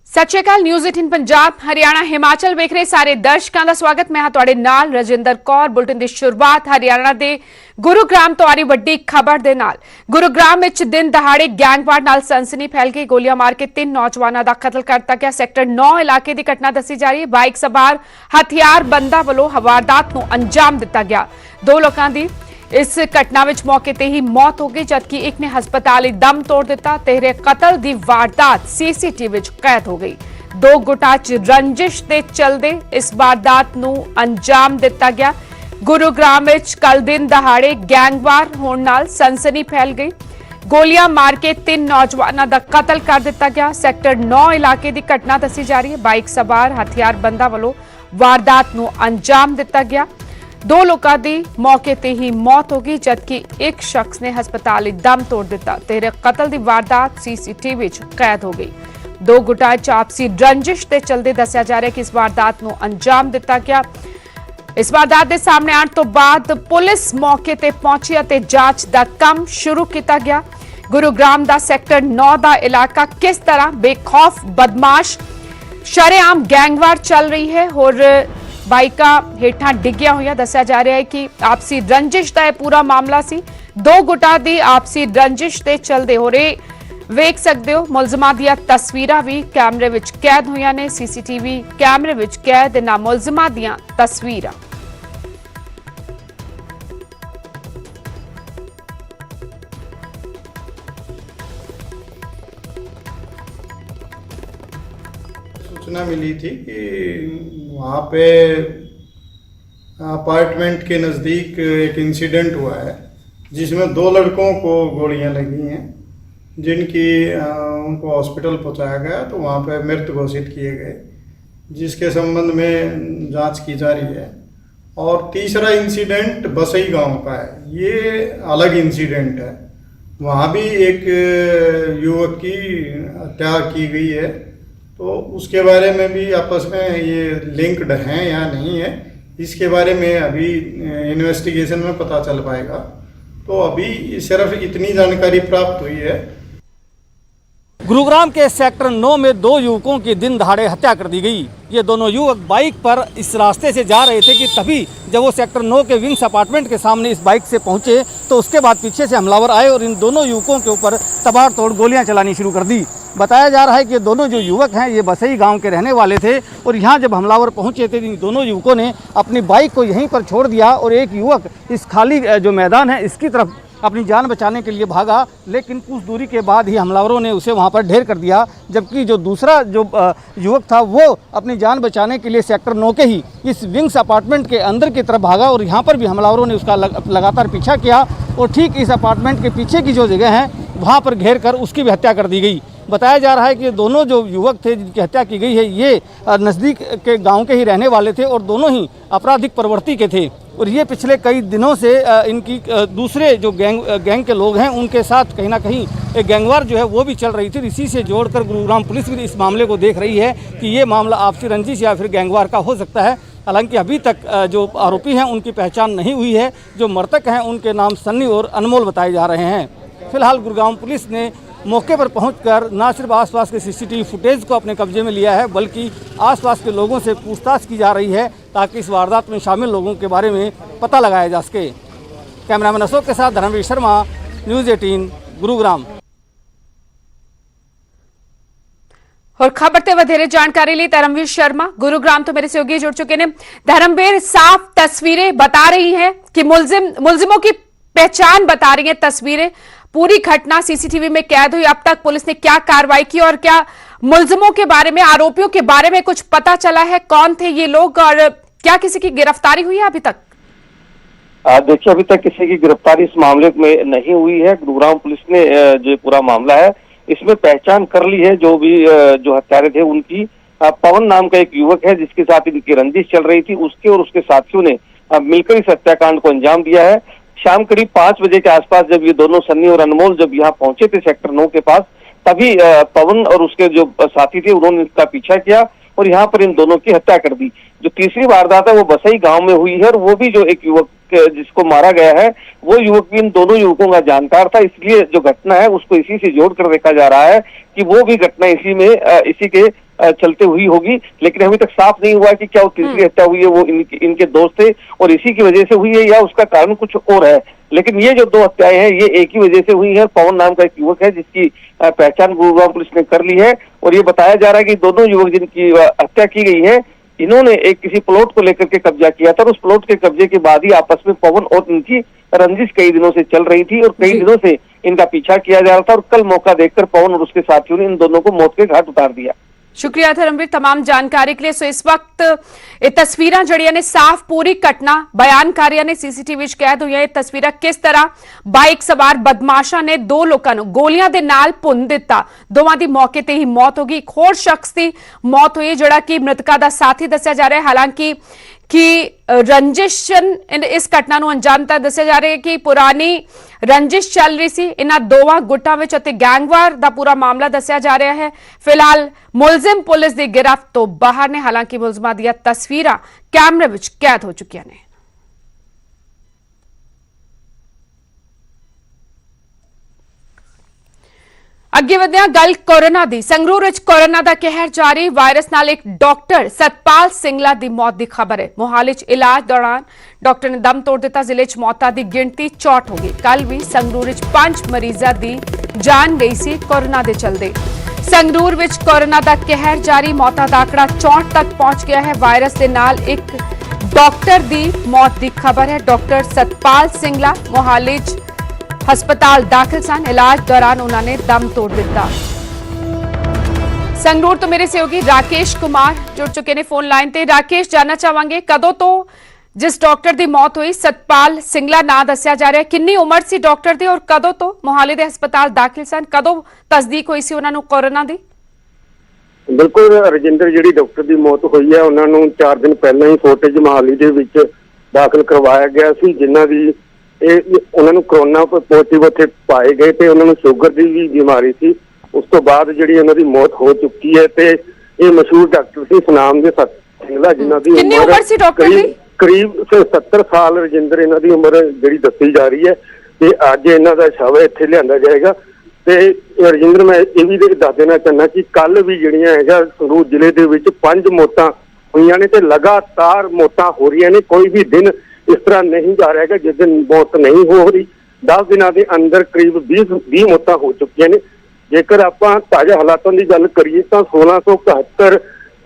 ਸਤਿ ਸ਼੍ਰੀ ਅਕਾਲ। ਨਿਊਜ਼ 18 ਪੰਜਾਬ ਹਰਿਆਣਾ ਹਿਮਾਚਲ ਵੇਖ ਰਹੇ ਸਾਰੇ ਦਰਸ਼ਕਾਂ ਦਾ ਸਵਾਗਤ। ਮੈਂ ਹਾਂ ਤੁਹਾਡੇ ਨਾਲ ਰਜਿੰਦਰ ਕੌਰ। ਬੁਲਟਨ ਦੀ ਸ਼ੁਰੂਆਤ ਹਰਿਆਣਾ ਦੇ ਗੁਰੂਗ੍ਰਾਮ ਤੋਂ ਆ ਰਹੀ ਵੱਡੀ ਖਬਰ ਦੇ ਨਾਲ। ਗੁਰੂਗ੍ਰਾਮ ਵਿੱਚ ਦਿਨ ਦਹਾੜੇ ਗੈਂਗਵਾਰ ਨਾਲ ਸਨਸਨੀ ਫੈਲ ਗਈ। ਗੋਲੀਆਂ ਮਾਰ ਕੇ 3 ਨੌਜਵਾਨਾਂ ਦਾ ਕਤਲ ਕਰ ਦਿੱਤਾ ਗਿਆ। ਸੈਕਟਰ 9 ਇਲਾਕੇ ਦੀ ਘਟਨਾ ਦੱਸੀ ਜਾ ਰਹੀ ਹੈ। ਬਾਈਕ ਸਵਾਰ ਹਥਿਆਰਬੰਦਾਂ ਵੱਲੋਂ ਵਾਰਦਾਤ ਨੂੰ ਅੰਜਾਮ ਦਿੱਤਾ ਗਿਆ। 2 ਲੋਕਾਂ ਦੀ इस घटना में मौके ते ही मौत हो गई, जबकि एक ने हस्पताल दम तोड़ दिता। तेरे कतल की वारदात सीसीटीवी कैद हो गई। 2 गुटां च रंजिश के चलते इस वारदात नूं अंजाम दिता गया। गुरुग्राम में कल दिन दहाड़े गैंगवार होने नाल सनसनी फैल गई। गोलियां मार के 3 नौजवानों का कतल कर दिता गया। सैक्टर 9 इलाके की घटना दसी जा रही है। बाइक सवार हथियारबंदां वालों वारदात नूं अंजाम दिता गया। 2 लोगों की मौके ते ही मौत हो गई, जबकि एक शख्स ने हस्पताल दम तोड़ दिता। तेरे कतल की वारदात सीसीटीवी कैद हो गई। 2 गुटां च आपसी रंजिश के चलते दसिया जा रहा है कि इस वारदात नूं अंजाम दिता गया। इस वारदात के सामने आने तो बाद पुलिस मौके ते पहुंची और जांच का काम शुरू किया गया। गुरुग्राम का सैक्टर 9 का इलाका किस तरह बेखौफ बदमाश शरेआम गैंगवार चल रही है और बाइका हेठा डिग्गिया हुई। दसिया जा रहा है कि आपसी रंजिश का पूरा मामला सी। 2 गुटां दी आपसी रंजिश के चलते हो रहे वेख सकते हो। मुलजमां दी तस्वीरां भी कैमरे विच कैद हुई ने। सीसीटीवी कैमरे विच कैद इन्हां मुलजमां दी तस्वीरां। सूचना मिली थी कि वहाँ पे अपार्टमेंट के नज़दीक एक इंसिडेंट हुआ है जिसमें 2 लड़कों को गोलियां लगी हैं, जिनकी उनको हॉस्पिटल पहुँचाया गया तो वहाँ पे मृत घोषित किए गए, जिसके संबंध में जांच की जा रही है। और तीसरा इंसिडेंट बसई गांव का है। ये अलग इंसिडेंट है। वहाँ भी एक युवक की हत्या की गई है, तो उसके बारे में भी आपस में ये लिंक्ड हैं या नहीं है, इसके बारे में अभी इन्वेस्टिगेशन में पता चल पाएगा। तो अभी सिर्फ इतनी जानकारी प्राप्त हुई है। गुरुग्राम के सेक्टर 9 में 2 युवकों की दिन दहाड़े हत्या कर दी गई। ये दोनों युवक बाइक पर इस रास्ते से जा रहे थे कि तभी जब वो सेक्टर 9 के विंग्स अपार्टमेंट के सामने इस बाइक से पहुंचे तो उसके बाद पीछे से हमलावर आए और इन दोनों युवकों के ऊपर तबाड़तोड़ गोलियां चलानी शुरू कर दी। बताया जा रहा है कि ये दोनों जो युवक हैं ये बसई गांव के रहने वाले थे और यहाँ जब हमलावर पहुंचे थे इन दोनों युवकों ने अपनी बाइक को यहीं पर छोड़ दिया और एक युवक इस खाली जो मैदान है इसकी तरफ अपनी जान बचाने के लिए भागा, लेकिन कुछ दूरी के बाद ही हमलावरों ने उसे वहाँ पर ढेर कर दिया। जबकि जो दूसरा जो युवक था वो अपनी जान बचाने के लिए सेक्टर 9 के ही इस विंग्स अपार्टमेंट के अंदर की तरफ भागा और यहाँ पर भी हमलावरों ने उसका लगातार पीछा किया और ठीक इस अपार्टमेंट के पीछे की जो जगह है वहाँ पर घेर कर उसकी भी हत्या कर दी गई। बताया जा रहा है कि दोनों जो युवक थे जिनकी हत्या की गई है ये नज़दीक के गांव के ही रहने वाले थे और दोनों ही आपराधिक प्रवृत्ति के थे और ये पिछले कई दिनों से इनकी दूसरे जो गैंग के लोग हैं उनके साथ कहीं ना कहीं एक गैंगवार जो है वो भी चल रही थी। इसी से जोड़कर गुरुग्राम पुलिस भी इस मामले को देख रही है कि ये मामला आपसी रंजिश या फिर गैंगवार का हो सकता है। हालांकि अभी तक जो आरोपी हैं उनकी पहचान नहीं हुई है। जो मृतक हैं उनके नाम सन्नी और अनमोल बताए जा रहे हैं। फिलहाल गुरुग्राम पुलिस ने मौके पर पहुंचकर न सिर्फ आसपास के सीसीटीवी फुटेज को अपने कब्जे में लिया है बल्कि आसपास के लोगों से पूछताछ की जा रही है ताकि इस वारदात में शामिल लोगों के बारे में पता लगाया जा सके। कैमरामैन अशोक के साथ धर्मवीर शर्मा, न्यूज़ 18 गुरुग्राम। और खबर ते वधेरे जानकारी ली धर्मवीर शर्मा गुरुग्राम तो मेरे सहयोगी जुड़ चुके हैं। धर्मवीर, साफ तस्वीरें बता रही हैं कि मुलजिमों की पहचान बता रही हैं तस्वीरें। पूरी घटना सीसीटीवी में कैद हुई। अब तक पुलिस ने क्या कार्रवाई की और क्या मुलजिमों के बारे में, आरोपियों के बारे में कुछ पता चला है? कौन थे ये लोग और क्या किसी की गिरफ्तारी हुई है अभी तक? देखिए, अभी तक किसी की गिरफ्तारी इस मामले में नहीं हुई है। गुरुग्राम पुलिस ने जो पूरा मामला है इसमें पहचान कर ली है। जो भी जो हत्यारे थे उनकी पवन नाम का एक युवक है जिसके साथ इनकी रंजिश चल रही थी। उसके और उसके साथियों ने मिलकर इस हत्याकांड को अंजाम दिया है। शाम करीब 5 बजे के आसपास जब ये दोनों सन्नी और अनमोल जब यहाँ पहुंचे थे सेक्टर 9 के पास, तभी पवन और उसके जो साथी थे उन्होंने इसका पीछा किया और यहाँ पर इन दोनों की हत्या कर दी। जो तीसरी वारदात है वो बसई गांव में हुई है और वो भी जो एक युवक जिसको मारा गया है वो युवक भी इन दोनों युवकों का जानकार था, इसलिए जो घटना है उसको इसी से जोड़कर देखा जा रहा है कि वो भी घटना इसी के चलते हुई होगी, लेकिन अभी तक साफ नहीं हुआ कि क्या वो तीसरी हत्या हुई है वो इनके दोस्त थे और इसी की वजह से हुई है या उसका कारण कुछ और है। लेकिन ये जो 2 हत्याएं हैं ये एक ही वजह से हुई है। पवन नाम का एक युवक है जिसकी पहचान गुरुग्राम पुलिस ने कर ली है और ये बताया जा रहा है कि दोनों युवक जिनकी हत्या की गई है इन्होंने एक किसी प्लॉट को लेकर के कब्जा किया था और उस प्लॉट के कब्जे के बाद ही आपस में पवन और इनकी रंजिश कई दिनों से चल रही थी और कई दिनों से इनका पीछा किया जा रहा था और कल मौका देखकर पवन और उसके साथियों ने इन दोनों को मौत के घाट उतार दिया। शुक्रिया धर्मवीर तमाम जानकारी के लिए। सो इस वक्त ਇਹ ਤਸਵੀਰਾਂ ਜਿਹੜੀਆਂ ਨੇ ਸਾਫ਼ ਪੂਰੀ ਘਟਨਾ ਬਿਆਨ ਕਰ ਰਹੀਆਂ ਨੇ, ਸੀਸੀਟੀਵੀ ਵਿੱਚ ਕੈਦ ਹੋਈਆਂ ਇਹ ਤਸਵੀਰਾਂ ਕਿਸ ਤਰ੍ਹਾਂ ਬਾਈਕ ਸਵਾਰ ਬਦਮਾਸ਼ਾਂ ਨੇ 2 ਲੋਕਾਂ ਨੂੰ ਗੋਲੀਆਂ ਦੇ ਨਾਲ ਭੁੰਨ ਦਿੱਤਾ। ਦੋਵਾਂ ਦੀ ਮੌਕੇ ਤੇ ਹੀ ਮੌਤ ਹੋ ਗਈ। ਇੱਕ ਹੋਰ ਸ਼ਖਸ ਦੀ ਮੌਤ ਹੋਈ ਜਿਹੜਾ ਕਿ ਮ੍ਰਿਤਕਾ ਦਾ ਸਾਥੀ ਦੱਸਿਆ ਜਾ ਰਿਹਾ ਹੈ। ਹਾਲਾਂਕਿ कि रंजिश इस घटना ਨੂੰ अंजाम ਦਿੱਤਾ ਦੱਸਿਆ ਜਾ ਰਿਹਾ ਹੈ कि पुरानी रंजिश चल रही सी इन्हां दोवां गुट्टां विच ਅਤੇ गैंगवार ਦਾ पूरा मामला ਦੱਸਿਆ ਜਾ ਰਿਹਾ है। फिलहाल मुलजिम पुलिस की गिरफ्त तो बाहर ने, हालांकि मुलजिमां ਦੀਆਂ तस्वीरां कैमरे विच कैद हो चुकियां ने। ਅੱਗੇ ਵਧਿਆ ਗੱਲ ਕੋਰੋਨਾ ਦੀ। ਸੰਗਰੂਰ ਵਿੱਚ ਕੋਰੋਨਾ ਦਾ ਕਹਿਰ ਜਾਰੀ। ਵਾਇਰਸ ਨਾਲ ਇੱਕ ਡਾਕਟਰ ਸਤਪਾਲ ਸਿੰਘਲਾ ਦੀ ਮੌਤ ਦੀ ਖਬਰ ਹੈ। ਮੋਹਾਲੀ 'ਚ ਇਲਾਜ ਦੌਰਾਨ ਡਾਕਟਰ ਨੇ ਦਮ ਤੋੜ ਦਿੱਤਾ। ਜ਼ਿਲ੍ਹੇ 'ਚ ਮੌਤਾਂ ਦੀ ਗਿਣਤੀ 64 ਹੋ ਗਈ। ਕੱਲ ਵੀ ਸੰਗਰੂਰ ਵਿੱਚ 5 ਮਰੀਜ਼ਾਂ ਦੀ ਜਾਨ ਗਈ ਸੀ ਕੋਰੋਨਾ ਦੇ ਚਲਦੇ। ਸੰਗਰੂਰ ਵਿੱਚ ਕੋਰੋਨਾ ਦਾ ਕਹਿਰ ਜਾਰੀ। ਮੌਤਾਂ ਦਾ ਆંકੜਾ 64 ਤੱਕ ਪਹੁੰਚ ਗਿਆ ਹੈ। ਵਾਇਰਸ ਦੇ ਨਾਲ ਇੱਕ ਡਾਕਟਰ ਦੀ ਮੌਤ ਦੀ ਖਬਰ ਹੈ। ਡਾਕਟਰ ਸਤਪਾਲ ਸਿੰਘਲਾ ਮੋਹਾਲੀ 'ਚ हस्पताल दाखिल सन। इलाज दौरान उन्होंने दम तोड़ दिता। संगरूर तो मेरे सहयोगी राकेश कुमार जुड़ चुके ने फोन लाइन ते। राकेश, जानना चाहांगे कदों तो जिस डॉक्टर की मौत हुई सतपाल ਸਿੰਘਲਾ नां दस्या जा रहा है, कितनी उम्र सी डॉक्टर दी और कदों तो मोहाली के हस्पताल दाखिल सन, कदों तस्दीक हुई सी उन्होंने कोरोना की? बिल्कुल रजिंदर जी डॉक्टर की मौत हुई है उन्होंने 4 दिन पहले ही फोर्टिज मोहाली के विच दाखिल करवाया गया सी, जिन्हां दी उन्होंने कोरोना पॉजिटिव उत्थे पाए गए थे। उन्होंने शुगर की भी बीमारी थी। उस तो बाद जी उन्होंने मौत हो चुकी है। तो ये मशहूर डॉक्टर से सुनाम के ਸਿੰਘਲਾ जिन्हों की उम्र करीब 70 साल रजिंदर इन्हों की उम्र जी दसी जा रही है। तो अज इन्हों का शव इत्थे लिया जाएगा। तो रजिंदर मैं ये भी दस देना चाहना कि कल भी जड़ियां है संगरूर जिले के 5 मौतां हुई ने तो लगातार मौतां हो रही ने। कोई भी दिन इस तरह नहीं जा रहा है जिस दिन मौत नहीं हो रही। 10 दिनों के अंदर करीब 20 मौतां हो चुकी ने। जेकर आप ताज़ा हालातों की गल करिए तो 1671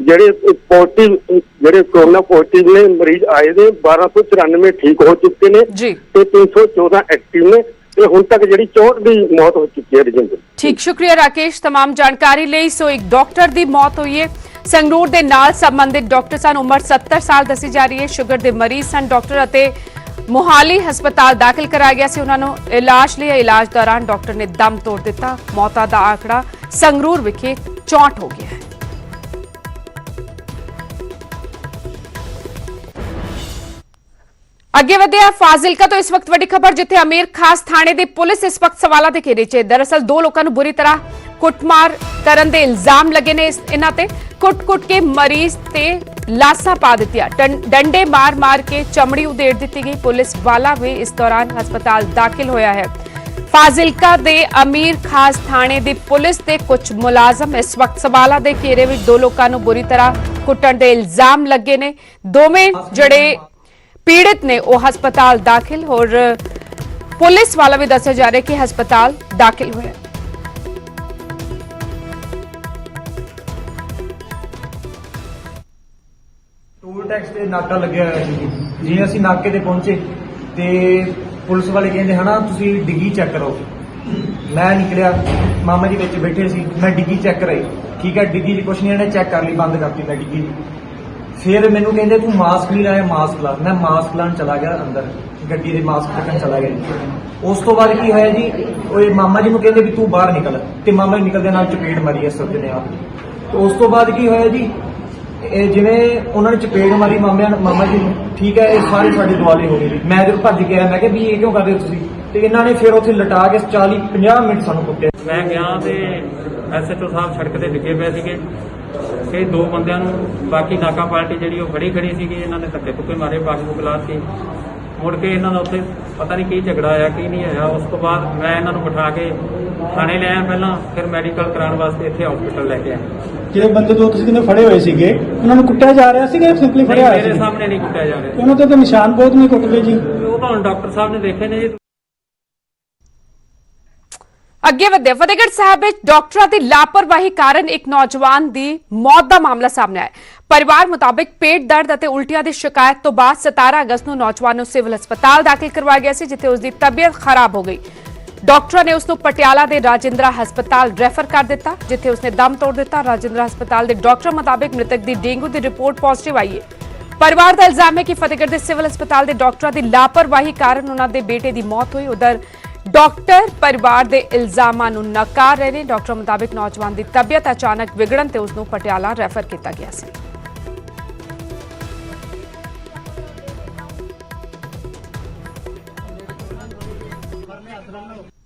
जेडे पॉजिटिव जेडे कोरोना पॉजिटिव ने मरीज आए ने 1294 ठीक हो चुके हैं तो 314 एक्टिव ने। हुण तक जी 64 की मौत हो चुकी है। रजिंदर ठीक, शुक्रिया राकेश तमाम जानकारी लिए। सो एक डॉक्टर की मौत हुई है। संगरूर के नाल संबंधित डॉक्टर सन, उम्र 70 साल दसी जा रही है। शुगर के मरीज सन। डॉक्टर अते मोहाली हस्पताल दाखिल कराया गया सी, उन्होंने इलाज लिया। इलाज दौरान डॉक्टर ने दम तोड़ दिता। मौतां दा आंकड़ा संगरूर विखे 64 हो गया है। ਅੱਗੇ ਵਧਿਆ ਫਾਜ਼ਿਲਕਾ ਤੋਂ ਇਸ ਵਕਤ ਵੱਡੀ ਖਬਰ, ਜਿੱਥੇ ਅਮੀਰ ਖਾਸ ਥਾਣੇ ਦੀ ਪੁਲਿਸ ਇਸ ਵਕਤ ਸਵਾਲਾਂ ਦੇ ਘੇਰੇ 'ਚ। ਦਰਅਸਲ 2 ਲੋਕਾਂ ਨੂੰ ਬੁਰੀ ਤਰ੍ਹਾਂ ਕੁੱਟਮਾਰ ਕਰਨ ਦੇ ਇਲਜ਼ਾਮ ਲੱਗੇ ਨੇ ਇਹਨਾਂ ਤੇ। ਕੁੱਟ-ਕੁੱਟ ਕੇ ਮਰੀਜ਼ ਤੇ ਲਾਸਾਂ ਪਾ ਦਿੱਤੀਆਂ, ਡੰਡੇ ਮਾਰ-ਮਾਰ ਕੇ ਚਮੜੀ ਉਧੇੜ ਦਿੱਤੀ ਗਈ। ਪੁਲਿਸ ਵਾਲਾ ਵੀ ਇਸ ਦੌਰਾਨ ਹਸਪਤਾਲ ਦਾਖਿਲ ਹੋਇਆ ਹੈ। ਫਾਜ਼ਿਲਕਾ ਦੇ ਅਮੀਰ ਖਾਸ ਥਾਣੇ ਦੀ ਪੁਲਿਸ ਤੇ ਕੁਝ ਮੁਲਾਜ਼ਮ ਇਸ ਵਕਤ ਸਵਾਲਾਂ ਦੇ ਘੇਰੇ ਵਿੱਚ 2 ਲੋਕਾਂ ਨੂੰ ਬੁਰੀ ਤਰ੍ਹਾਂ ਕੁੱਟਣ ਦੇ ਇਲਜ਼ਾਮ ਲੱਗੇ ਨੇ। ਦੋਵੇਂ ਜਿਹੜੇ पीड़ित ने वो हस्पताल दाखिल और पुलिस वाला भी दसा जा रहा है कि हस्पताल दाखिल हुए। टोल टैक्स से नाका लग्या होया सी। जिवें असीं नाके ते पहुंचे ते पुलिस वाले कहंदे हना तुसीं डिग्गी चैक करो। मैं निकलिया, मामा जी विच बैठे सी, मैं डिग्गी चैक कराई। ठीक है, डिग्गी कुछ नहीं, इन्हें चैक कर ली, बंद करती मैं डिग्गी। फिर मैनू कहते तू मास्क नहीं लाया, मास्क ला। मैं मास्क लाने चला गया अंदर, गड्डी दे मास्क चकन चला गया। उस तो बाद की होया जी, ओए मामा जी नूं कहंदे भी तू बाहर निकल, ते मामा जी निकलदे नाल चपेट मारी इस सब्जे ने आप। तो उस तो बाद की होया जी, जिवें उन्होंने चपेट मारी मामा जी नूं, ठीक है, ये सारे साडे दुआले हो गए। मैं जब भज गया, मैं कहा भी ये क्यों कर रहे हो तुसीं? ते इन्हां ने फिर उत्थे लटा के 40-50 मिनट सानूं कुੱਟਿਆ। मैं गया तो SHO साहब सड़क पर डिगे पे थे। कई 2 बंदिਆਂ ਨੂੰ बाकी नाका पार्टी जी खड़ी सी, इन्होंने धक्के धुक्के मारे, पग पुग लाती। मुड़ के इन्होंने उत्थे पता नहीं की झगड़ा आया की नहीं आया। उस तो बाद मैं इन्हों बिठा के ਥਾਣੇ ਲੈ ਆਏ ਪਹਿਲਾਂ, ਫਿਰ ਮੈਡੀਕਲ ਕਰਾਉਣ ਵਾਸਤੇ ਇੱਥੇ ਹਸਪੀਟਲ ਲੈ ਕੇ ਆਏ। ਜਿਹੜੇ ਬੰਦੇ ਦੋ ਤੁਸੀਂ ਕਹਿੰਦੇ ਫੜੇ ਹੋਏ ਸੀਗੇ ਉਹਨਾਂ ਨੂੰ ਕੁੱਟਿਆ ਜਾ ਰਿਹਾ ਸੀਗਾ, ਸਿੰਪਲੀ ਫੜਿਆ ਹੋਇਆ ਮੇਰੇ ਸੀ? ਸਾਹਮਣੇ ਨਹੀਂ ਕੁੱਟਿਆ ਜਾ ਰਿਹਾ। ਉਹਨਾਂ ਤੇ ਤਾਂ ਨਿਸ਼ਾਨ ਬਹੁਤ ਨੇ ਕੁੱਟ ਗਏ ਜੀ। ਉਹ ਤਾਂ ਹੁਣ ਡਾਕਟਰ ਸਾਹਿਬ ਨੇ ਦੇਖੇ ਨੇ ਜੀ। ਅੱਗੇ ਵਧੇ ਫਤਿਹਗੜ੍ਹ ਸਾਹਿਬ ਵਿੱਚ ਡਾਕਟਰਾਂ ਦੀ ਲਾਪਰਵਾਹੀ ਕਾਰਨ ਇੱਕ ਨੌਜਵਾਨ ਦੀ ਮੌਤ ਦਾ ਮਾਮਲਾ ਸਾਹਮਣੇ ਆਇਆ। ਪਰਿਵਾਰ ਮੁਤਾਬਿਕ ਪੇਟ ਦਰਦ ਅਤੇ ਉਲਟੀਆਂ ਦੀ ਸ਼ਿਕਾਇਤ ਤੋਂ ਬਾਅਦ 17 ਅਗਸਤ ਨੂੰ ਨੌਜਵਾਨ ਨੂੰ ਸਿਵਲ ਹਸਪਤਾਲ ਦਾਖਲ ਕਰਵਾਇਆ ਗਿਆ ਸੀ, ਜਿੱਥੇ ਉਸ ਦੀ ਤਬੀਅਤ ਖਰਾਬ ਹੋ ਗਈ। ਡਾਕਟਰਾਂ ਨੇ ਉਸ ਨੂੰ ਪਟਿਆਲਾ ਦੇ ਰਾਜਿੰਦਰਾ ਹਸਪਤਾਲ ਰੈਫਰ ਕਰ ਦਿੱਤਾ, ਜਿੱਥੇ ਉਸਨੇ ਦਮ ਤੋੜ ਦਿੱਤਾ। ਰਾਜਿੰਦਰਾ ਹਸਪਤਾਲ ਦੇ ਡਾਕਟਰ ਮੁਤਾਬਿਕ ਮ੍ਰਿਤਕ ਦੀ ਡੇਂਗੂ ਦੀ ਰਿਪੋਰਟ ਪੋਜ਼ਿਟਿਵ ਆਈ ਹੈ। ਪਰਿਵਾਰ ਦਾ ਇਲਜ਼ਾਮ ਹੈ ਕਿ ਫਤਿਹਗੜ੍ਹ ਦੇ ਸਿਵਲ ਹਸਪਤਾਲ ਦੇ ਡਾਕਟਰਾਂ ਦੀ ਲਾਪਰਵਾਹੀ ਕਾਰਨ ਉਹਨਾਂ ਦੇ ਬੇਟੇ ਦੀ ਮੌਤ ਹੋਈ। ਉਧਰ ਡਾਕਟਰ ਪਰਿਵਾਰ ਦੇ ਇਲਜ਼ਾਮਾਂ ਨੂੰ ਨਕਾਰ ਰਹੇ ਨੇ। ਡਾਕਟਰ ਮੁਤਾਬਿਕ ਨੌਜਵਾਨ ਦੀ ਤਬੀਅਤ ਅਚਾਨਕ ਵਿਗੜਨ ਤੇ ਉਸ ਨੂੰ ਪਟਿਆਲਾ ਰੈਫਰ ਕੀਤਾ ਗਿਆ ਸੀ।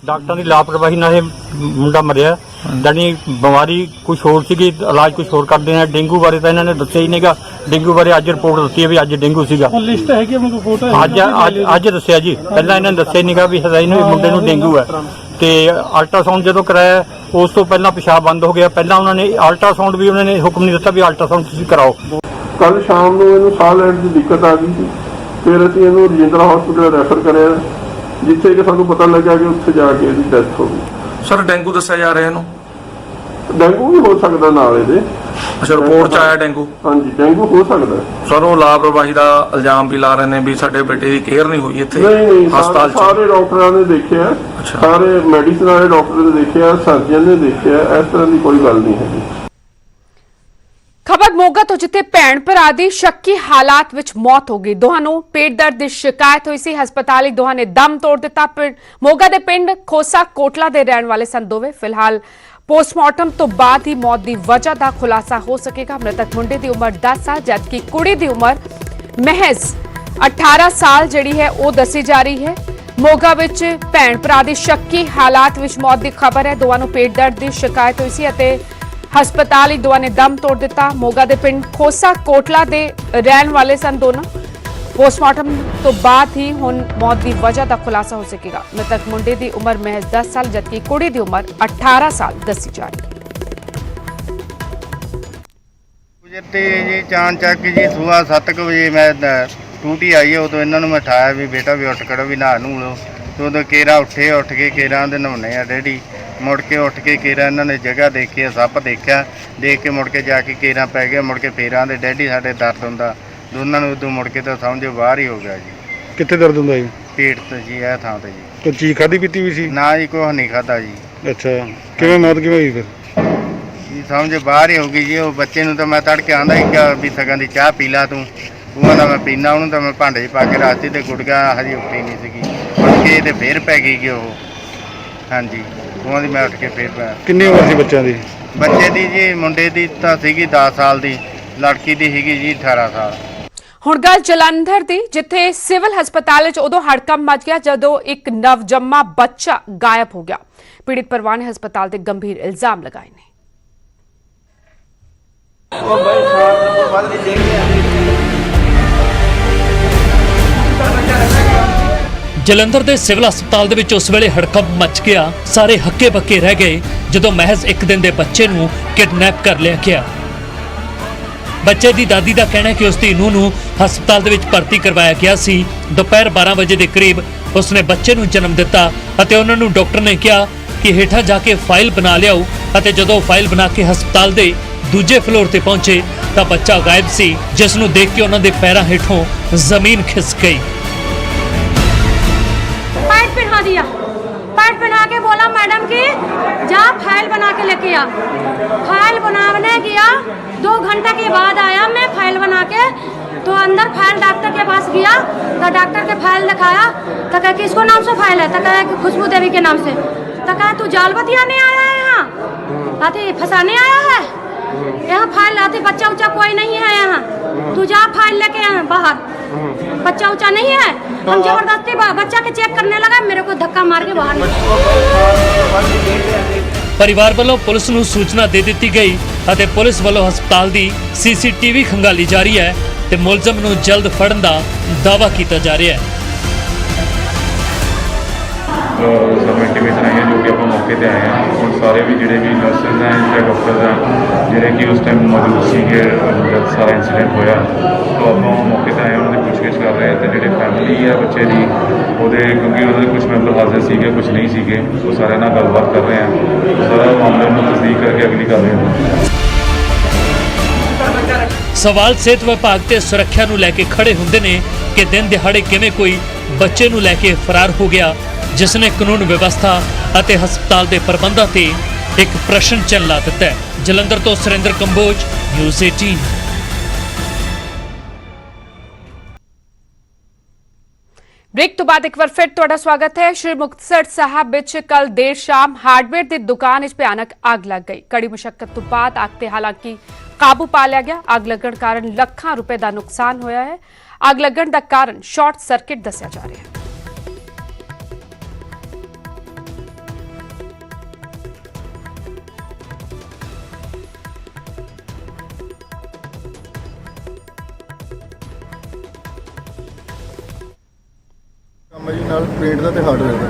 ਡਾਕਟਰਾਂ ਦੀ ਲਾਪਰਵਾਹੀ ਨਾਲ ਇਹ ਮੁੰਡਾ ਮਰਿਆ। ਜਾਨੀ ਬਿਮਾਰੀ ਕੁਝ ਹੋਰ ਸੀਗੀ, ਇਲਾਜ ਕੁਝ ਹੋਰ ਕਰਦੇ ਆ। ਡੇਂਗੂ ਬਾਰੇ ਤਾਂ ਇਹਨਾਂ ਨੇ ਦੱਸਿਆ ਹੀ ਨਹੀਂਗਾ। ਡੇਂਗੂ ਬਾਰੇ ਅੱਜ ਰਿਪੋਰਟ ਦਿੱਤੀ ਹੈ ਵੀ ਅੱਜ ਡੇਂਗੂ ਸੀਗਾ। ਲਿਸਟ ਹੈਗੀ ਆਪਣੇ ਕੋਲ, ਫੋਟੋ ਅੱਜ ਦੱਸਿਆ ਜੀ। ਪਹਿਲਾਂ ਇਹਨਾਂ ਨੇ ਦੱਸਿਆ ਨਹੀਂਗਾ ਵੀ ਇਹਨੂੰ ਮੁੰਡੇ ਨੂੰ ਡੇਂਗੂ ਹੈ। ਤੇ ਅਲਟਰਾਸਾਊਂਡ ਜਦੋਂ ਕਰਾਇਆ ਉਸ ਤੋਂ ਪਹਿਲਾਂ ਪਿਸ਼ਾਬ ਬੰਦ ਹੋ ਗਿਆ। ਪਹਿਲਾਂ ਉਹਨਾਂ ਨੇ ਅਲਟਰਾਸਾਊਂਡ ਵੀ ਉਹਨਾਂ ਨੇ ਹੁਕਮ ਨਹੀਂ ਦਿੱਤਾ ਵੀ ਅਲਟਰਾਸਾਊਂਡ ਤੁਸੀਂ ਕਰਾਓ। ਕੱਲ ਸ਼ਾਮ ਨੂੰ ਇਹਨੂੰ ਸਾਹ ਲੈਣ ਦੀ ਦਿੱਕਤ ਆ ਗਈ ਸੀ। ਫਿਰ ਅਸੀਂ ਇਹਨੂੰ ਰਜਿੰਦਰਾ ਹਸਪੀਟਲ ਰੈਫਰ ਕਰਿਆ, ਜਿੱਥੇ ਕਿ ਸਾਨੂੰ ਪਤਾ ਲੱਗਾ ਕਿ ਉੱਥੇ ਜਾ ਕੇ ਇਹਦੀ ਡੈਥ ਹੋ ਗਈ। ਸਰ ਡੇਂਗੂ ਦੱਸਿਆ ਜਾ ਰਿਹਾ ਇਹਨੂੰ? ਡੇਂਗੂ ਵੀ ਹੋ ਸਕਦਾ ਨਾਲ ਇਹਦੇ। ਅੱਛਾ, ਰਿਪੋਰਟ 'ਚ ਆਇਆ ਡੇਂਗੂ? ਹਾਂਜੀ, ਡੇਂਗੂ ਹੋ ਸਕਦਾ। ਸਰ ਉਹ ਲਾਪਰਵਾਹੀ ਦਾ ਇਲਜ਼ਾਮ ਵੀ ਲਾ ਰਹੇ ਨੇ ਵੀ ਸਾਡੇ ਬੇਟੇ ਦੀ ਕੇਅਰ ਨਹੀਂ ਹੋਈ ਇੱਥੇ ਨਹੀਂ, ਹਸਪਤਾਲ 'ਚ। ਸਾਰੇ ਡਾਕਟਰਾਂ ਨੇ ਦੇਖਿਆ, ਸਾਰੇ ਮੈਡੀਸਨ ਵਾਲੇ ਡਾਕਟਰ ਨੇ ਦੇਖਿਆ, ਸਰਜਨ ਨੇ ਦੇਖਿਆ। ਇਸ ਤਰ੍ਹਾਂ ਦੀ ਕੋਈ ਗੱਲ ਨਹੀਂ ਹੈਗੀ। ਖਬਰ ਮੋਗਾ ਤੋਂ, ਜਿੱਥੇ ਭੈਣ ਭਰਾ ਦੀ ਸ਼ੱਕੀ ਹਾਲਾਤ ਵਿੱਚ ਮੌਤ ਹੋ ਗਈ। ਦੋਹਾਂ ਨੂੰ ਪੇਟ ਦਰਦ ਦੀ ਸ਼ਿਕਾਇਤ ਹੋਈ ਸੀ। ਹਸਪਤਾਲ ਹੀ ਦੋਹਾਂ ਨੇ ਦਮ ਤੋੜ ਦਿੱਤਾ। ਮੋਗਾ ਦੇ ਪਿੰਡ ਖੋਸਾ ਕੋਟਲਾ ਦੇ ਰਹਿਣ ਵਾਲੇ ਸਨ ਦੋਵੇਂ। ਫਿਲਹਾਲ ਪੋਸਟਮਾਰਟਮ ਤੋਂ ਬਾਅਦ ਹੀ ਮੌਤ ਦੀ ਵਜ੍ਹਾ ਦਾ ਖੁਲਾਸਾ ਹੋ ਸਕੇਗਾ। ਮ੍ਰਿਤਕ ਮੁੰਡੇ ਦੀ ਉਮਰ 10 ਸਾਲ ਜਦਕਿ ਕੁੜੀ ਦੀ ਉਮਰ ਮਹਿਜ਼ 18 ਸਾਲ ਜਿਹੜੀ ਹੈ ਉਹ ਦੱਸੀ ਜਾ ਰਹੀ ਹੈ। ਮੋਗਾ ਵਿੱਚ ਭੈਣ ਭਰਾ ਦੀ ਸ਼ੱਕੀ ਹਾਲਾਤ ਵਿੱਚ ਮੌਤ ਦੀ ਖਬਰ ਹੈ। ਦੋਹਾਂ ਨੂੰ ਪੇਟ ਦਰਦ ਦੀ ਸ਼ਿਕਾਇਤ ਹੋਈ ਸੀ ਅਤੇ ਹਸਪਤਾਲ ਹੀ ਦੋਵਾਂ ਨੇ ਦਮ ਤੋੜ ਦਿੱਤਾ। ਮੋਗਾ ਦੇ ਪਿੰਡ ਖੋਸਾ ਕੋਟਲਾ ਦੇ ਰਹਿਣ ਵਾਲੇ ਸਨ ਦੋਨੋਂ। ਪੋਸਟਮਾਰਟਮ ਤੋਂ ਬਾਅਦ ਹੀ ਹੁਣ ਮੌਤ ਦੀ ਵਜ੍ਹਾ ਦਾ ਖੁਲਾਸਾ ਹੋ ਸਕੇਗਾ। ਮ੍ਰਿਤਕ ਮੁੰਡੇ ਦੀ ਉਮਰ ਮਹਿਜ਼ 10 ਸਾਲ ਜਦਕਿ ਕੁੜੀ ਦੀ ਉਮਰ 18 ਸਾਲ ਦੱਸੀ ਜਾ ਰਹੀ ਹੈ। ਗੁਜਰਤੇ ਜੀ ਚਾਨਚੱਕ ਜੀ ਸੁਬਹ 7 ਵਜੇ ਮੈਂ ਟੂਟੀ ਆਈ ਹੈ, ਉਦੋਂ ਇਹਨਾਂ ਨੂੰ ਮੈਂ ਉਠਾਇਆ ਵੀ ਬੇਟਾ ਵੀ ਉੱਠ ਖੜੋ ਵੀ ਨਹਾ ਨੂੰ ਲਓ। ਤੇ ਉਦੋਂ ਕੇਰਾ ਉੱਠ ਕੇ ਕੇਰਾਂ ਦੇ ਨਹਾਉਣੇ ਆ ਡੈਡੀ। ਮੁੜ ਕੇ ਉੱਠ ਕੇ ਕੇਰਾਂ ਇਹਨਾਂ ਨੇ ਜਗ੍ਹਾ ਦੇਖੀ, ਸੱਪ ਦੇਖਿਆ। ਦੇਖ ਕੇ ਮੁੜ ਕੇ ਜਾ ਕੇ ਕੇਰਾਂ ਪੈ ਗਿਆ। ਮੁੜ ਕੇ ਫੇਰਾਂ ਦੇ ਡੈਡੀ ਸਾਡੇ ਦਰਦ ਹੁੰਦਾ ਦੋਨਾਂ ਨੂੰ। ਉਦੋਂ ਮੁੜ ਕੇ ਤਾਂ ਸਮਝੋ ਬਾਹਰ ਹੀ ਹੋ ਗਿਆ ਜੀ। ਕਿੱਥੇ ਦਰਦ ਹੁੰਦਾ ਜੀ? ਪੇਟ ਤੇ ਜੀ, ਇਹ ਥਾਂ ਤੇ ਜੀ। ਕੋਈ ਚੀਜ਼ ਖਾਧੀ ਪੀਤੀ ਵੀ ਸੀ? ਨਾ ਜੀ, ਕੁਛ ਨਹੀਂ ਖਾਧਾ ਜੀ। ਅੱਛਾ, ਕਿਵੇਂ ਮੌਤ ਕਿਵੇਂ ਹੋਈ ਫਿਰ? ਜੀ ਸਮਝ ਬਾਹਰ ਹੀ ਹੋ ਗਈ ਜੀ। ਉਹ ਬੱਚੇ ਨੂੰ ਤਾਂ ਮੈਂ ਤੜਕੇ ਆਂਦਾ ਹੀ ਕਿ ਵੀ ਸਗਾਂ ਦੀ ਚਾਹ ਪੀ ਲਾ ਤੂੰ। ਉਹਨਾਂ ਦਾ ਮੈਂ ਪੀਣਾ, ਉਹਨੂੰ ਤਾਂ ਮੈਂ ਭਾਂਡੇ 'ਚ ਪਾ ਕੇ ਰੱਖਤੀ ਤੇ ਗੁੜਗਾ ਹਜੇ ਉੱਠੀ ਨਹੀਂ ਸੀਗੀ। ਉੱਠ ਕੇ ਤੇ ਫੇਰ ਪੈ ਗਈ ਕਿ ਉਹ। ਹਾਂਜੀ, ਉਹਨਾਂ ਦੀ ਮੈਂ ਉੱਠ ਕੇ ਫੇਰ ਪਿਆ। ਕਿੰਨੀ ਉਮਰ ਸੀ ਬੱਚਿਆਂ ਦੀ? ਬੱਚੇ ਦੀ ਜੀ, ਮੁੰਡੇ ਦੀ ਤਾਂ ਸੀਗੀ 10 ਸਾਲ ਦੀ, ਲੜਕੀ ਦੀ ਸੀਗੀ ਜੀ 18 ਸਾਲ। ਹੁਣ ਗੱਲ ਜਲੰਧਰ ਦੀ, ਜਿੱਥੇ ਸਿਵਲ ਹਸਪਤਾਲ ਵਿੱਚ ਉਦੋਂ ਹੜਕੰਪ ਮਚ ਗਿਆ ਜਦੋਂ ਇੱਕ ਨਵਜੰਮਾ ਬੱਚਾ ਗਾਇਬ ਹੋ ਗਿਆ। ਪੀੜਿਤ ਪਰਿਵਾਰ ਨੇ ਹਸਪਤਾਲ ਤੇ ਗੰਭੀਰ ਇਲਜ਼ਾਮ ਲਗਾਏ ਨੇ। ਜਲੰਧਰ ਦੇ ਸਿਵਲ ਹਸਪਤਾਲ ਦੇ ਵਿੱਚ ਉਸ ਵੇਲੇ ਹੜਕੰਪ ਮਚ ਗਿਆ। ਸਾਰੇ ਹੱਕੇ ਬੱਕੇ ਰਹਿ ਗਏ ਜਦੋਂ ਮਹਿਜ਼ ਇੱਕ ਦਿਨ ਦੇ ਬੱਚੇ ਨੂੰ ਕਿਡਨੈਪ ਕਰ ਲਿਆ ਗਿਆ। ਬੱਚੇ ਦੀ ਦਾਦੀ ਦਾ ਕਹਿਣਾ ਹੈ ਕਿ ਉਸ ਦੀ ਨੂੰਹ ਨੂੰ ਹਸਪਤਾਲ ਦੇ ਵਿੱਚ ਭਰਤੀ ਕਰਵਾਇਆ ਗਿਆ ਸੀ। ਦੁਪਹਿਰ 12 ਵਜੇ ਦੇ ਕਰੀਬ ਉਸਨੇ ਬੱਚੇ ਨੂੰ ਜਨਮ ਦਿੱਤਾ ਅਤੇ ਉਹਨਾਂ ਨੂੰ ਡਾਕਟਰ ਨੇ ਕਿਹਾ ਕਿ ਹੇਠਾਂ ਜਾ ਕੇ ਫਾਈਲ ਬਣਾ ਲਿਆਓ ਅਤੇ ਜਦੋਂ ਫਾਈਲ ਬਣਾ ਕੇ ਹਸਪਤਾਲ ਦੇ ਦੂਜੇ ਫਲੋਰ ਤੇ ਪਹੁੰਚੇ ਤਾਂ ਬੱਚਾ ਗਾਇਬ ਸੀ, ਜਿਸ ਨੂੰ ਦੇਖ ਕੇ ਉਹਨਾਂ ਦੇ ਪੈਰਾਂ ਹੇਠੋਂ ਜ਼ਮੀਨ ਖਿਸਕ ਗਈ। पैड पहना के बोला मैडम की जा फाइल बना के लेके आ। फाइल बनाने गया, 2 घंटा के बाद आया मैं फाइल बना के। तो अंदर फाइल डॉक्टर के पास गया तो डॉक्टर के फाइल दिखाया तो कहा कि इसको नाम से फाइल है, तो कहा कि खुशबू देवी के नाम से। तो कहा तू जाल बतियाने आया है, यहाँ आती फंसाने आया है, यहाँ फाइल आती बच्चा उच्चा कोई नहीं है यहाँ, तू जा फाइल लेके बाहर, बच्चा उच्चा नहीं है। हम जबरदस्ती बच्चा के चेक करने लगा, मेरे को धक्का मार के बाहर परिवार वालों पुलिस ਨੂੰ सूचना दे दी गई ਅਤੇ पुलिस वालों हस्पताल ਦੀ CCTV खंगाली जा रही है ਤੇ ਮੁਲਜ਼ਮ ਨੂੰ ਜਲਦ ਫੜਨ ਦਾ ਦਾਅਵਾ ਕੀਤਾ ਜਾ ਰਿਹਾ ਹੈ। सब इंटीमेशन आई है जो कि आप मौके ਮੌਕੇ ਤੇ ਆਏ ਹਾਂ। ਹੁਣ ਸਾਰੇ ਵੀ ਜਿਹੜੇ ਵੀ ਨਰਸਿਸ ਹੈ ਜਾਂ ਡਾਕਟਰ ਹੈ ਜਿਹੜੇ ਕਿ ਉਸ ਟਾਈਮ ਮੌਜੂਦ ਸੀਗੇ ਜਦ ਸਾਰਾ ਇੰਸੀਡੈਂਟ ਹੋਇਆ, ਤਾਂ ਆਪਾਂ ਮੌਕੇ ਤੇ ਆਏ ਹਾਂ, ਉਹਨਾਂ ਦੀ ਪੁੱਛਗਿੱਛ ਕਰ ਰਹੇ ਹਾਂ। ਤੇ ਜਿਹੜੇ ਫੈਮਿਲੀ ਹੈ ਬੱਚੇ ਦੀ ਉਹਦੇ, ਕਿਉਂਕਿ ਉਹਦੇ ਕੁਝ ਮੈਂਬਰ ਹਾਜ਼ਰ ਸੀਗੇ, ਕੁਝ ਨਹੀਂ ਸੀਗੇ, ਉਹ ਸਾਰਿਆਂ ਨਾਲ ਗੱਲਬਾਤ ਕਰ ਰਹੇ ਹਾਂ। ਸਾਰਾ ਮਾਮਲੇ ਨੂੰ ਤਸਦੀਕ ਕਰਕੇ ਅਗਲੀ ਕਰ ਰਹੇ ਹਾਂ। ਸਵਾਲ ਸਿਹਤ ਵਿਭਾਗ ਤੇ ਸੁਰੱਖਿਆ ਨੂੰ ਲੈ ਕੇ ਖੜੇ ਹੁੰਦੇ ਨੇ ਕਿ ਦਿਨ ਦਿਹਾੜੇ ਕਿਵੇਂ ਕੋਈ ਬੱਚੇ ਨੂੰ ਲੈ ਕੇ ਫਰਾਰ ਹੋ ਗਿਆ, ਜਿਸ ਨੇ ਕਾਨੂੰਨ ਵਿਵਸਥਾ ਅਤੇ ਹਸਪਤਾਲ ਦੇ ਪ੍ਰਬੰਧਾਂ ਤੇ ਇੱਕ ਪ੍ਰਸ਼ਨ ਚਿੰਨ੍ਹ ਲਾ ਦਿੱਤਾ ਹੈ। ਜਲੰਧਰ ਤੋਂ ਸੁਰਿੰਦਰ ਕੰਬੋਜ, ਨਿਊਜ਼ 18। ब्रेक तो बाद एक बार फिर तुहाडा स्वागत है। श्री मुक्तसर साहब विच कल देर शाम हार्डवेयर की दुकान विच भयानक अग लग गई। कड़ी मुशक्कत तो बाद अग ते हालांकि काबू पा लिया गया। अग लगण कारण लाखां रुपए का नुकसान होया है। अग लगण का कारण शॉर्ट सर्किट दस्सिया जा रहा है। ਜੀ ਨਾਲ ਪੇਂਟ ਦਾ ਤੇ ਹਾਰਡਵੇਅਰ ਦਾ।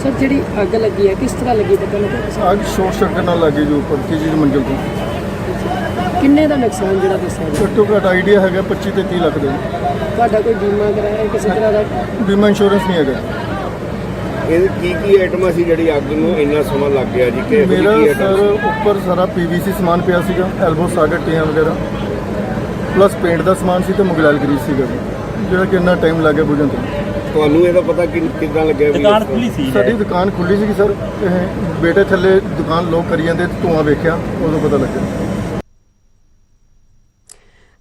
ਸਰ ਜਿਹੜੀ ਅੱਗ ਲੱਗੀ ਹੈ ਕਿਸ ਤਰ੍ਹਾਂ ਲੱਗੀ ਪਤਾ ਲੱਗਿਆ? ਅੱਗ ਸ਼ਾਰਟ ਸਰਕਟ ਨਾਲ ਲੱਗੀ ਜੋ ਉੱਪਰ ਤੀਜੀ ਮੰਜ਼ਿਲ ਤੋਂ। ਕਿੰਨੇ ਦਾ ਨੁਕਸਾਨ ਜਿਹੜਾ ਦੱਸਿਆ ਗਿਆ? ਘੱਟੋ ਘੱਟ ਆਈਡੀਆ ਹੈਗਾ 25 ਤੇ 30 ਲੱਖ ਦਾ। ਤੁਹਾਡਾ ਕੋਈ ਬੀਮਾ ਕਰਾਇਆ ਕਿਸੇ ਤਰ੍ਹਾਂ ਦਾ? ਬੀਮਾ ਇੰਸ਼ੋਰੈਂਸ ਨਹੀਂ ਹੈਗਾ। ਇਹ ਕੀ ਆਈਟਮਾਂ ਸੀ ਜਿਹੜੀ ਅੱਗ ਨੂੰ ਇੰਨਾ ਸਮਾਂ ਲੱਗ ਗਿਆ ਜੀ? ਕਿ ਮੇਰਾ ਸਰ ਉੱਪਰ ਸਾਰਾ ਪੀਵੀਸੀ ਸਮਾਨ ਪਿਆ ਸੀਗਾ, ਐਲਬੋ ਸਾਕਟ ਟੀਆਂ ਵਗੈਰਾ, ਪਲੱਸ ਪੇਂਟ ਦਾ ਸਮਾਨ ਸੀ ਤੇ ਮੁਗਲਾਲ ਗਰੀਸ ਸੀਗਾ ਜਿਹੜਾ ਕਿ ਇੰਨਾ ਟਾਈਮ ਲੱਗ ਗਿਆ ਬੁਝਣ ਤੋਂ। ਤੁਹਾਨੂੰ ਇਹਦਾ ਪਤਾ ਕਿੱਦਾਂ ਲੱਗਿਆ? ਦੁਕਾਨ ਖੁੱਲੀ ਸੀ, ਸਾਡੀ ਦੁਕਾਨ ਖੁੱਲੀ ਸੀਗੀ ਸਰ। ਇਹ ਬੇਟੇ ਥੱਲੇ ਦੁਕਾਨ ਲੋਕ ਕਰੀ ਜਾਂਦੇ, ਧੂੰਆਂ ਵੇਖਿਆ, ਉਦੋਂ ਪਤਾ ਲੱਗਿਆ।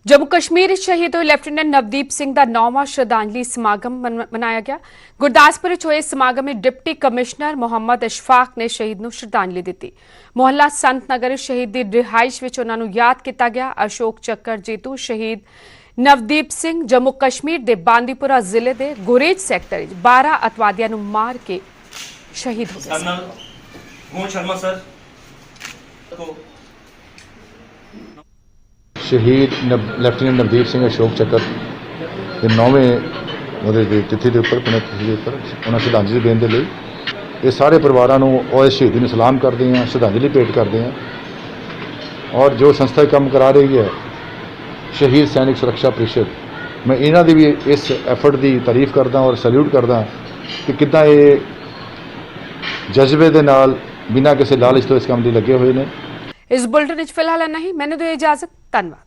जम्मू कश्मीर शहीद होए लैफ्टिनेंट नवदीप सिंह का 9वां श्रद्धांजलि समागम मनाया गया। गुरदासपुर होए समागम में डिप्टी कमिश्नर मुहम्मद इशफाक ने शहीद नूं श्रद्धांजलि दी। मोहल्ला संत नगर शहीद की रिहाइश विच उन्हां नूं याद किया गया। अशोक चक्कर जेतू शहीद नवदीप सिंह जम्मू कश्मीर के बांदीपुरा जिले के गुरेज सैक्टर 12 अतवादियों नूं मार के शहीद हो गए। शहीद लैफ्टिनेंट नवदीप सिंह अशोक चक्कर के 9वें तिथि के उपर पुण्य तिथि के उपर उन्होंने श्रद्धांजलि देने के लिए ये सारे परिवारों और शहीदी में सलाम करते हैं, श्रद्धांजलि भेंट करते हैं। और जो संस्था काम करा रही है शहीद सैनिक सुरक्षा परिषद, मैं इन्हों की भी इस एफर्ट की तारीफ करदा और सैल्यूट करदा कि कितना ये जज्बे के नाल बिना किसी लालच तो इस काम लिए लगे हुए हैं। इस बुलेटिन फिलहाल नहीं, मैंने दो इजाजत। धन्यवाद।